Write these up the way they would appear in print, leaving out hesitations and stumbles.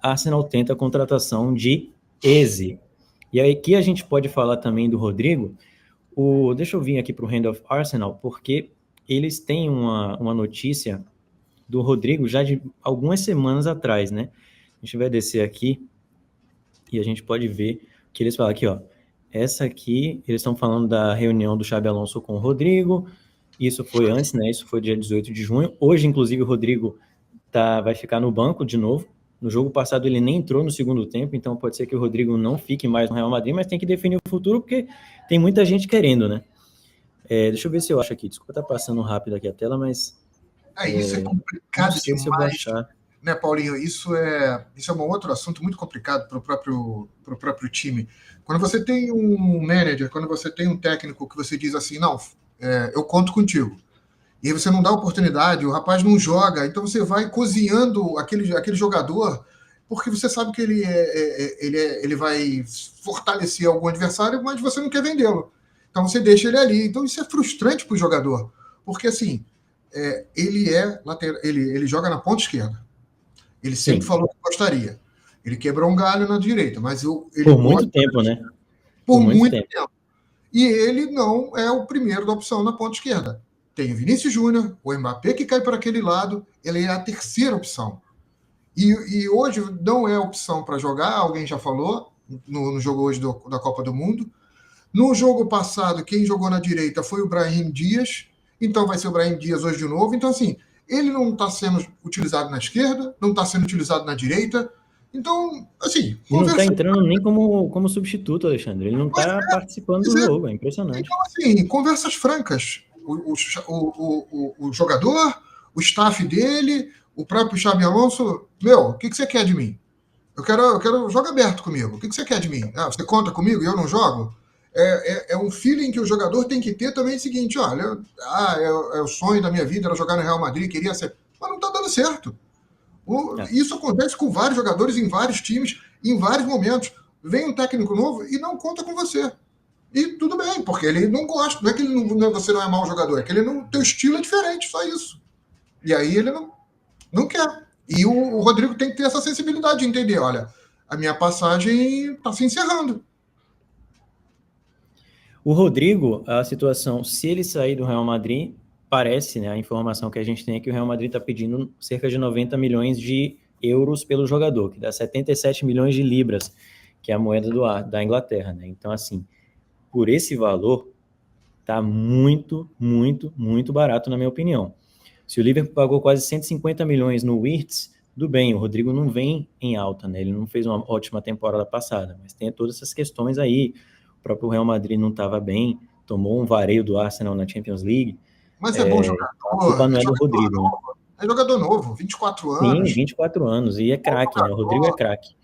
Arsenal tenta a contratação de Eze. E aí aqui a gente pode falar também do Rodrigo. Deixa eu vir aqui para o Hand of Arsenal, porque eles têm uma notícia do Rodrigo já de algumas semanas atrás, né? A gente vai descer aqui e a gente pode ver que eles falam aqui, ó. Essa aqui, eles estão falando da reunião do Xabi Alonso com o Rodrigo. Isso foi antes, né? Isso foi dia 18 de junho. Hoje, inclusive, o Rodrigo vai ficar no banco de novo. No jogo passado ele nem entrou no segundo tempo, então pode ser que o Rodrigo não fique mais no Real Madrid, mas tem que definir o futuro, porque tem muita gente querendo, né? Deixa eu ver se eu acho aqui. Desculpa estar passando rápido aqui a tela, mas... Isso é complicado não sei demais, se eu vou achar. Né, Paulinho? Isso é um outro assunto muito complicado para o próprio time. Quando você tem um manager, quando você tem um técnico que você diz assim, não, eu conto contigo, e aí você não dá oportunidade, o rapaz não joga, então você vai cozinhando aquele jogador, porque você sabe que ele vai fortalecer algum adversário, mas você não quer vendê-lo. Então você deixa ele ali. Então isso é frustrante para o jogador, porque assim, ele joga na ponta esquerda. Ele sempre falou que gostaria. Ele quebrou um galho na direita, mas ele por muito tempo, né? Por muito tempo. E ele não é o primeiro da opção na ponta esquerda. Tem o Vinícius Júnior, o Mbappé que cai para aquele lado, ele é a terceira opção. E hoje não é opção para jogar, alguém já falou, no jogo hoje da Copa do Mundo. No jogo passado, quem jogou na direita foi o Brahim Dias, então vai ser o Brahim Dias hoje de novo. Então, assim, ele não está sendo utilizado na esquerda, não está sendo utilizado na direita. Então, assim... Ele não está entrando nem como substituto, Alexandre. Ele não está participando do jogo, é impressionante. Então, assim, conversas francas. O jogador, o staff dele, o próprio Xabi Alonso, o que você quer de mim? Eu quero jogo aberto comigo. O que você quer de mim? Você conta comigo e eu não jogo? É um feeling que o jogador tem que ter também. É o seguinte, olha, é o sonho da minha vida, era jogar no Real Madrid, queria ser... Mas não está dando certo. Isso acontece com vários jogadores em vários times, em vários momentos. Vem um técnico novo e não conta com você. E tudo bem, porque ele não gosta. Não é que você não é mau jogador, é que teu estilo é diferente, só isso. E aí ele não quer. E o Rodrigo tem que ter essa sensibilidade de entender, olha, a minha passagem está se encerrando. O Rodrigo, a situação, se ele sair do Real Madrid, parece, né, a informação que a gente tem é que o Real Madrid está pedindo cerca de 90 milhões de euros pelo jogador, que dá 77 milhões de libras, que é a moeda da Inglaterra, né? Então, assim, por esse valor, tá muito, muito, muito barato, na minha opinião. Se o Liverpool pagou quase 150 milhões no Wirtz, tudo bem, o Rodrigo não vem em alta, né? Ele não fez uma ótima temporada passada, mas tem todas essas questões aí. O próprio Real Madrid não estava bem, tomou um vareio do Arsenal na Champions League. Mas é bom jogador. A culpa não é do Rodrigo, né? É jogador novo, 24 anos. Sim, 24 anos, e é craque, né? O Rodrigo é craque.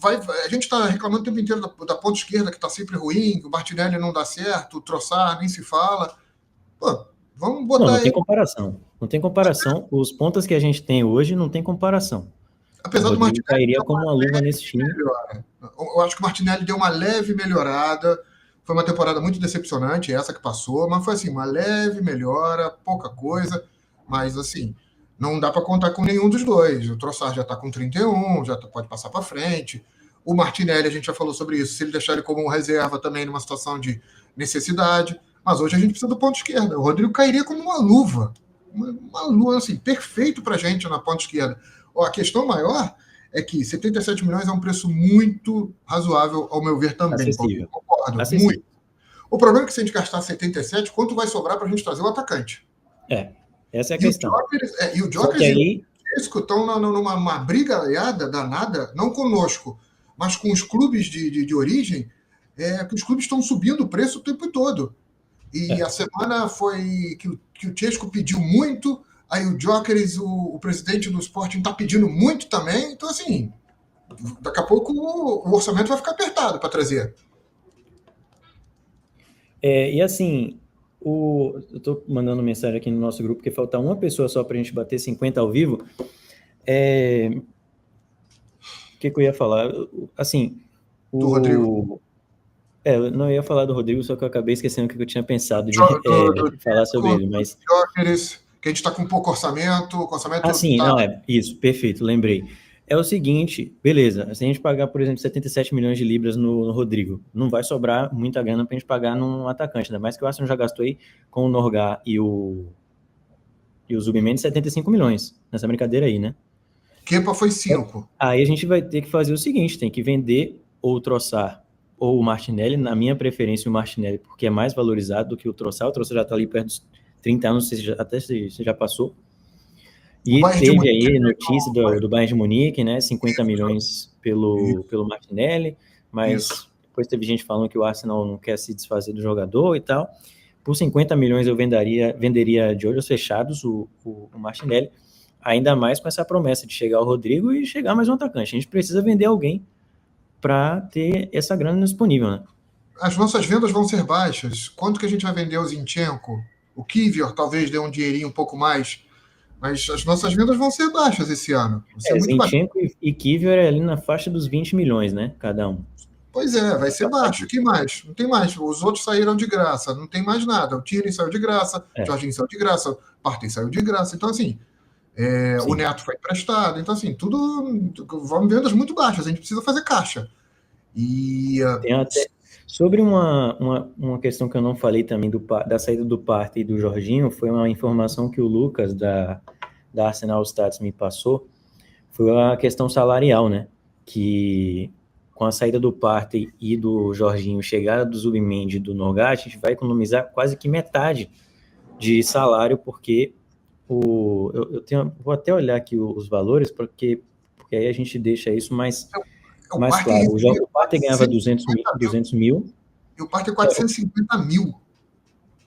A gente está reclamando o tempo inteiro da ponta esquerda, que está sempre ruim, que o Martinelli não dá certo, o Trossard nem se fala. Pô, vamos botar não tem comparação. Não tem comparação. Os pontas que a gente tem hoje não tem comparação. Apesar do Martinelli cairia como uma luva nesse time. Eu acho que o Martinelli deu uma leve melhorada. Foi uma temporada muito decepcionante, essa que passou, mas foi assim, uma leve melhora, pouca coisa, mas assim, não dá para contar com nenhum dos dois. O Trossard já está com 31, já pode passar para frente. O Martinelli, a gente já falou sobre isso, se ele deixar ele como um reserva também numa situação de necessidade, mas hoje a gente precisa do ponto esquerda. O Rodrigo cairia como uma luva, uma luva assim, perfeito para a gente na ponta esquerda. A questão maior é que 77 milhões é um preço muito razoável, ao meu ver, também. Acessível. Concordo, muito. O problema é que se a gente gastar 77, quanto vai sobrar para a gente trazer o atacante? Essa é a questão. E o Joker e o Chesco estão numa briga danada, não conosco, mas com os clubes de origem, que os clubes estão subindo o preço o tempo todo. E a semana foi que o Chesco pediu muito, aí o Jokeres, o presidente do Sporting, está pedindo muito também. Então, assim, daqui a pouco o orçamento vai ficar apertado para trazer. E assim, eu estou mandando mensagem aqui no nosso grupo, porque falta uma pessoa só para a gente bater 50 ao vivo. O que eu ia falar? Assim, do Rodrigo. Eu não ia falar do Rodrigo, só que eu acabei esquecendo o que eu tinha pensado de falar sobre ele, mas... Que a gente está com pouco orçamento, sim, isso, perfeito, lembrei. É o seguinte, beleza, se a gente pagar, por exemplo, 77 milhões de libras no Rodrigo, não vai sobrar muita grana para a gente pagar num atacante, ainda mais que o Arsenal já gastou aí com o Norgá e o Zubimendi 75 milhões nessa brincadeira aí, né? Kepa foi 5. Aí a gente vai ter que fazer o seguinte, tem que vender ou o Trossard ou o Martinelli, na minha preferência o Martinelli, porque é mais valorizado do que o Trossard já está ali perto dos 30 anos, até se já passou. E teve aí notícia do Bayern de Munique, né, 50 milhões pelo Martinelli, mas depois teve gente falando que o Arsenal não quer se desfazer do jogador e tal. Por 50 milhões eu venderia de olhos fechados o Martinelli, ainda mais com essa promessa de chegar o Rodrigo e chegar mais um atacante. A gente precisa vender alguém para ter essa grana disponível, né? As nossas vendas vão ser baixas. Quanto que a gente vai vender o Zinchenko? O Kivior talvez dê um dinheirinho um pouco mais, mas as nossas vendas vão ser baixas esse ano. Zinchenko e Kivior é ali na faixa dos 20 milhões, né? Cada um. Pois é, vai ser baixo. O que mais? Não tem mais. Os outros saíram de graça, não tem mais nada. O Tierney saiu de graça, o Jorginho saiu de graça, o Partey saiu de graça. Então, assim, o Neto foi emprestado. Então, assim, tudo vão vendas muito baixas. A gente precisa fazer caixa. E tem até, sobre uma questão que eu não falei também da saída do Partey e do Jorginho, foi uma informação que o Lucas da Arsenal Stats me passou, foi a questão salarial, né? Que com a saída do Partey e do Jorginho, chegada do Zubimendi e do Norgá, a gente vai economizar quase que metade de salário, porque vou até olhar aqui os valores, porque aí a gente deixa isso mais claro. O Partey ganhava 200 mil. E o Partey 450 mil.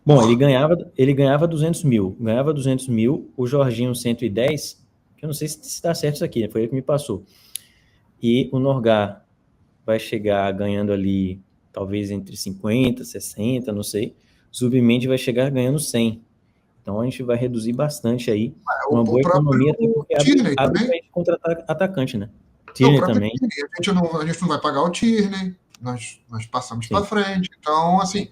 Bom, ele ganhava 200 mil. Ganhava 200 mil, o Jorginho 110, que eu não sei se está certo isso aqui, foi ele que me passou. E o Norgá vai chegar ganhando ali, talvez entre 50, 60, não sei. Zubimendi vai chegar ganhando 100. Então a gente vai reduzir bastante aí. Uma boa economia, até porque abre para a gente contratar atacante, né? Tierney também. A gente não vai pagar o Tierney, nós passamos para frente. Então, assim,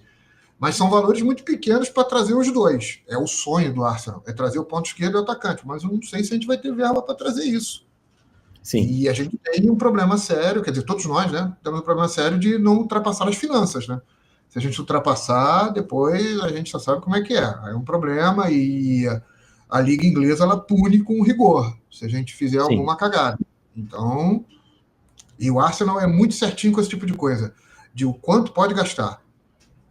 mas são valores muito pequenos para trazer os dois. É o sonho do Arsenal, é trazer o ponto esquerdo e o atacante. Mas eu não sei se a gente vai ter verba para trazer isso. Sim. E a gente tem um problema sério, quer dizer, todos nós, né? Temos um problema sério de não ultrapassar as finanças, né? Se a gente ultrapassar, depois a gente já sabe como é que é. É um problema e a Liga Inglesa, ela pune com rigor, se a gente fizer alguma cagada. Então, e o Arsenal é muito certinho com esse tipo de coisa, de o quanto pode gastar.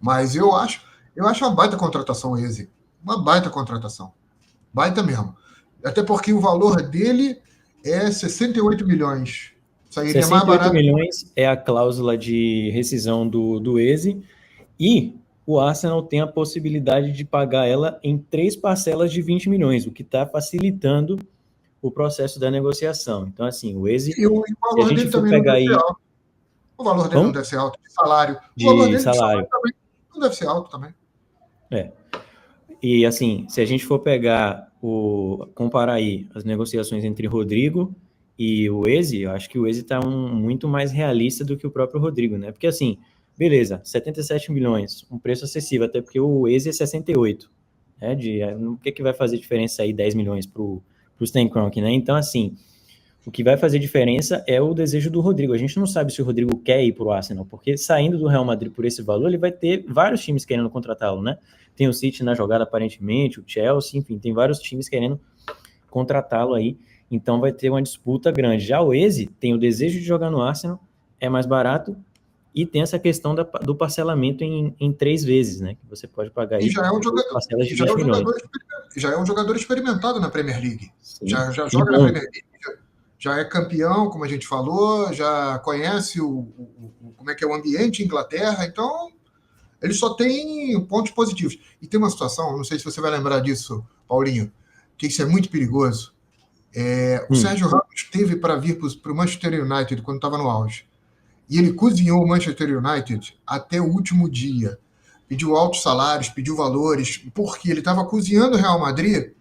Mas eu acho uma baita contratação, Eze. Uma baita contratação. Baita mesmo. Até porque o valor dele é 68 milhões. Sairia 68 mais barato. Milhões é a cláusula de rescisão do Eze. E o Arsenal tem a possibilidade de pagar ela em 3 parcelas de 20 milhões, o que está facilitando o processo da negociação. Então, assim, o Eze... E o valor dele também não deve ser alto. O valor dele não deve ser alto, de salário. O valor dele de salário também não deve ser alto também. E, assim, se a gente for comparar aí as negociações entre Rodrigo e o Eze, eu acho que o Eze está muito mais realista do que o próprio Rodrigo, né? Porque, assim, beleza, 77 milhões, um preço acessível, até porque o Eze é 68, né? O que vai fazer diferença aí 10 milhões para o Stan Kroenke, né? Então, assim, o que vai fazer diferença é o desejo do Rodrigo. A gente não sabe se o Rodrigo quer ir para o Arsenal, porque saindo do Real Madrid por esse valor, ele vai ter vários times querendo contratá-lo, né? Tem o City na jogada, aparentemente, o Chelsea, enfim, tem vários times querendo contratá-lo aí. Então vai ter uma disputa grande. Já o Eze tem o desejo de jogar no Arsenal, é mais barato, e tem essa questão do parcelamento em 3 vezes, né? Que você pode pagar aí. E já é um jogador experimentado na Premier League. Sim, já joga na Premier League, já é campeão, como a gente falou, já conhece como é que é o ambiente em Inglaterra, então ele só tem pontos positivos. E tem uma situação, não sei se você vai lembrar disso, Paulinho, que isso é muito perigoso. O Sérgio Ramos teve para vir para o Manchester United quando estava no auge. E ele cozinhou o Manchester United até o último dia. Pediu altos salários, pediu valores, porque ele estava cozinhando o Real Madrid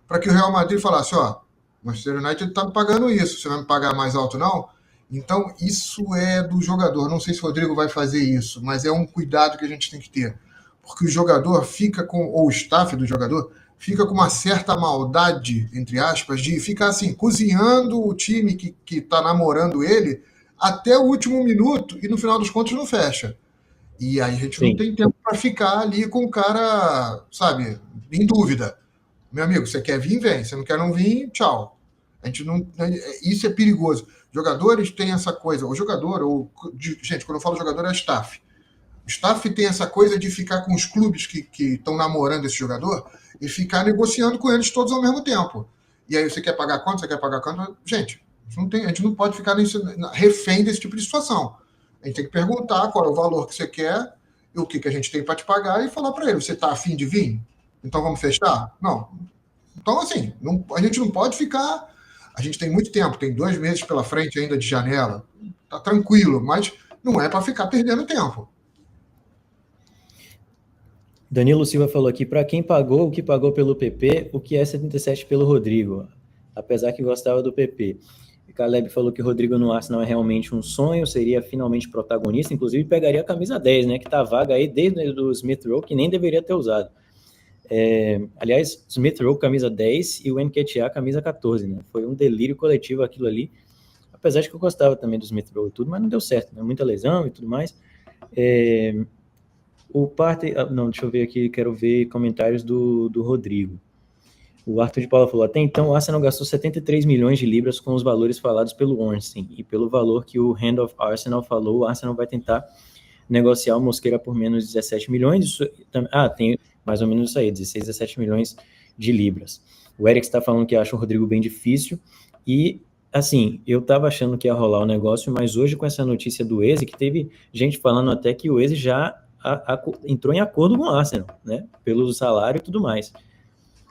para que o Real Madrid falasse, o Manchester United está me pagando isso, você vai me pagar mais alto não? Então, isso é do jogador. Não sei se o Rodrigo vai fazer isso, mas é um cuidado que a gente tem que ter. Porque o jogador fica ou o staff do jogador fica com uma certa maldade, entre aspas, de ficar assim, cozinhando o time que tá namorando ele até o último minuto e no final dos contos não fecha. E aí a gente não Sim. tem tempo para ficar ali com o cara, sabe, em dúvida. Meu amigo, você quer vir, vem. Você não quer não vir, tchau. A gente não, isso é perigoso. Jogadores têm essa coisa. O jogador, gente, quando eu falo jogador, é staff. O staff tem essa coisa de ficar com os clubes que estão namorando esse jogador e ficar negociando com eles todos ao mesmo tempo. E aí você quer pagar quanto? Você quer pagar quanto? Gente, a gente não pode ficar refém desse tipo de situação. A gente tem que perguntar qual é o valor que você quer e o que a gente tem para te pagar e falar para ele, você está afim de vir? Então vamos fechar? Não. Então, assim, a gente não pode ficar... A gente tem muito tempo, tem 2 meses pela frente ainda de janela. Tá tranquilo, mas não é para ficar perdendo tempo. Danilo Silva falou aqui, para quem pagou o que pagou pelo PP, o que é 77 pelo Rodrigo, apesar que gostava do PP. E Caleb falou que o Rodrigo no Arsenal é realmente um sonho, seria finalmente protagonista, inclusive pegaria a camisa 10, né, que tá vaga aí desde o Smith Rowe, que nem deveria ter usado. Aliás, Smith Rowe camisa 10 e o Nketiah camisa 14, né, foi um delírio coletivo aquilo ali, apesar de que eu gostava também do Smith Rowe e tudo, mas não deu certo, né, muita lesão e tudo mais. O Partey, não, deixa eu ver aqui, quero ver comentários do Rodrigo. O Arthur de Paula falou, até então o Arsenal gastou 73 milhões de libras com os valores falados pelo Ornstein, e pelo valor que o Hand of Arsenal falou, o Arsenal vai tentar negociar o Mosquera por menos de 17 milhões, isso, tem mais ou menos isso aí, 16, 17 milhões de libras. O Eric está falando que acha o Rodrigo bem difícil, e assim, eu estava achando que ia rolar o negócio, mas hoje com essa notícia do Eze, que teve gente falando até que o Eze já entrou em acordo com o Arsenal, né, pelo salário e tudo mais.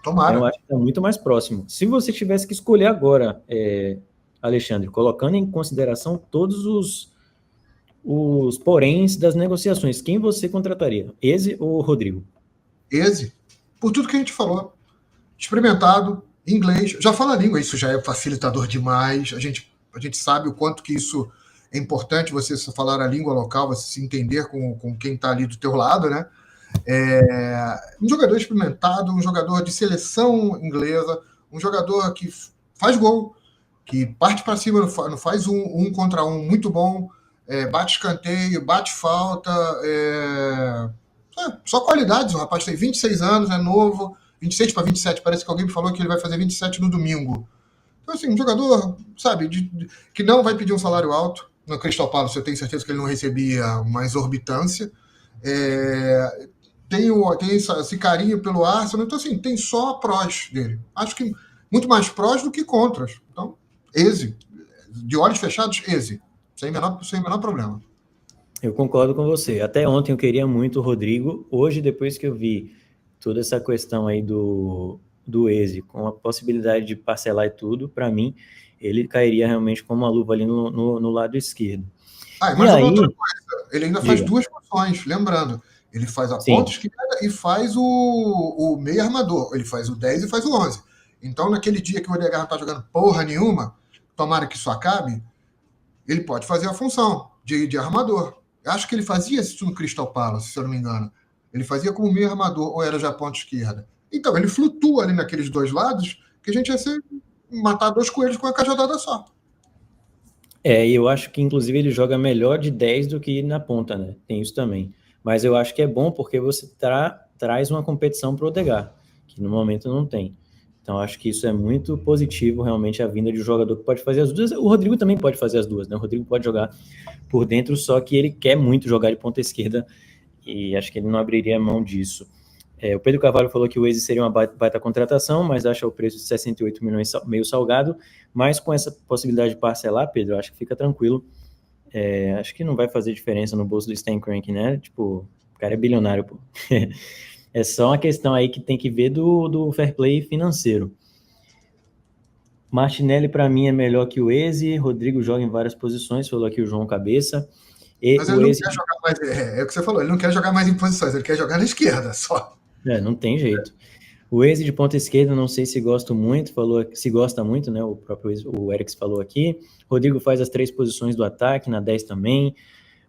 Tomara. Então, eu acho que está muito mais próximo. Se você tivesse que escolher agora, Alexandre, colocando em consideração todos os poréns das negociações, quem você contrataria? Eze ou Rodrigo? Eze. Por tudo que a gente falou. Experimentado, inglês, já fala a língua, isso já é facilitador demais. A gente sabe o quanto que isso é importante, você falar a língua local, você se entender com quem está ali do teu lado, né? Um jogador experimentado, um jogador de seleção inglesa, um jogador que faz gol, que parte para cima, não faz um contra um muito bom, bate escanteio, bate falta, só qualidades. O rapaz tem 26 anos, é novo, 26 para 27, parece que alguém me falou que ele vai fazer 27 no domingo. Então, assim, um jogador, sabe, que não vai pedir um salário alto. No Crystal Palace eu tenho certeza que ele não recebia uma exorbitância. Tem esse carinho pelo Arsenal, então assim, tem só prós dele. Acho que muito mais prós do que contras. Então, Eze, de olhos fechados, Eze, sem menor problema. Eu concordo com você. Até ontem eu queria muito o Rodrigo. Hoje, depois que eu vi toda essa questão aí do Eze, com a possibilidade de parcelar e tudo, para mim, ele cairia realmente como uma luva ali no lado esquerdo. E mais uma outra coisa, ele ainda faz duas funções, lembrando. Ele faz a ponta esquerda e faz o meio armador. Ele faz o 10 e faz o 11. Então, naquele dia que o Odegaard não tá jogando porra nenhuma, tomara que isso acabe, ele pode fazer a função de armador. Eu acho que ele fazia isso no Crystal Palace, se eu não me engano. Ele fazia como meio armador, ou era já ponta esquerda. Então, ele flutua ali naqueles dois lados, que a gente ia matar 2 coelhos com uma cajadada só. E eu acho que, inclusive, ele joga melhor de 10 do que na ponta, né? Tem isso também. Mas eu acho que é bom porque você traz uma competição para o Odegaard, que no momento não tem. Então, acho que isso é muito positivo, realmente, a vinda de um jogador que pode fazer as duas. O Rodrigo também pode fazer as duas, né? O Rodrigo pode jogar por dentro, só que ele quer muito jogar de ponta esquerda e acho que ele não abriria mão disso. O Pedro Carvalho falou que o Eze seria uma baita contratação, mas acha o preço de 68 milhões meio salgado, mas com essa possibilidade de parcelar, Pedro, acho que fica tranquilo. Acho que não vai fazer diferença no bolso do Stan Kroenke, né? Tipo, o cara é bilionário, pô. É só uma questão aí que tem que ver do fair play financeiro. Martinelli, para mim, é melhor que o Eze. Rodrigo joga em várias posições, falou aqui o João Cabeça. Mas ele não quer jogar mais... É o que você falou, ele não quer jogar mais em posições, ele quer jogar na esquerda só. Não tem jeito. O Eze de ponta esquerda, não sei se gosto muito, se gosta muito, né? O próprio o Eric falou aqui. Rodrigo faz as 3 posições do ataque, na 10 também.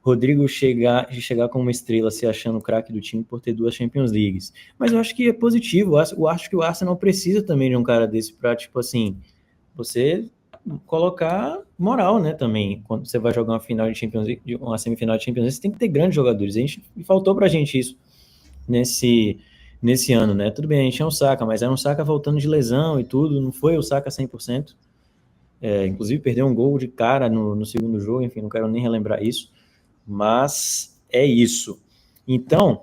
Rodrigo chegar como uma estrela, se achando o craque do time por ter 2 Champions Leagues. Mas eu acho que é positivo. Eu acho que o Arsenal precisa também de um cara desse para, tipo assim, você colocar moral, né, também. Quando você vai jogar uma final de Champions League, uma semifinal de Champions League, você tem que ter grandes jogadores. Faltou pra gente isso nesse ano, né? Tudo bem, a gente é um Saka, mas era um Saka voltando de lesão e tudo, não foi o Saka 100%. Inclusive, perdeu um gol de cara no segundo jogo, enfim, não quero nem relembrar isso. Mas é isso. Então,